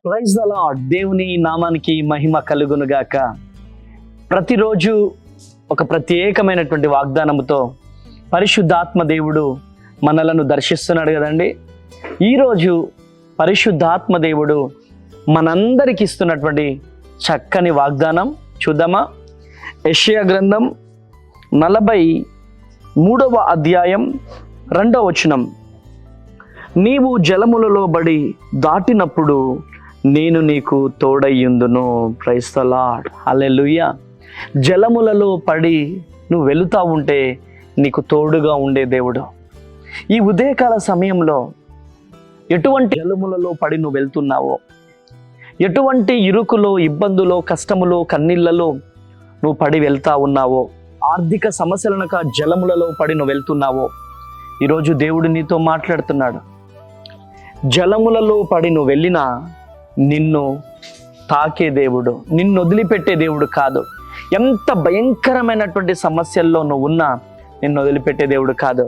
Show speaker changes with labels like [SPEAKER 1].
[SPEAKER 1] Praise the lord. దేవుని నామానికి మహిమ కలుగునుగాక. ప్రతిరోజు ఒక ప్రత్యేకమైనటువంటి వాగ్దానముతో పరిశుద్ధాత్మ దేవుడు మనలను దర్శిస్తున్నాడు కదండి. ఈరోజు పరిశుద్ధాత్మ దేవుడు మనందరికి ఇస్తున్నటువంటి చక్కని వాగ్దానం చూద్దామా? యెషయా గ్రంథం 43వ అధ్యాయం 2వ వచనం. నీవు జలములలో బడి దాటినప్పుడు నేను నీకు తోడయ్యుందును. Praise the lord. హల్లెలూయా. జలములలో పడి నువ్వు వెళుతూ ఉంటే నీకు తోడుగా ఉండే దేవుడు. ఈ ఉదయకాల సమయంలో ఎటువంటి జలములలో పడి నువ్వు వెళ్తున్నావో, ఎటువంటి ఇరుకులో, ఇబ్బందులో, కష్టములో, కన్నీళ్లలో నువ్వు పడి వెళ్తా ఉన్నావో, ఆర్థిక సమస్యలనక జలములలో పడి నువ్వు వెళ్తున్నావో, ఈరోజు దేవుడు నీతో మాట్లాడుతున్నాడు. జలములలో పడి నువ్వు వెళ్ళినా నిన్ను తాకే దేవుడు, నిన్ను వదిలిపెట్టే దేవుడు కాదు. ఎంత భయంకరమైనటువంటి సమస్యల్లో నువ్వు ఉన్నా నిన్ను వదిలిపెట్టే దేవుడు కాదు.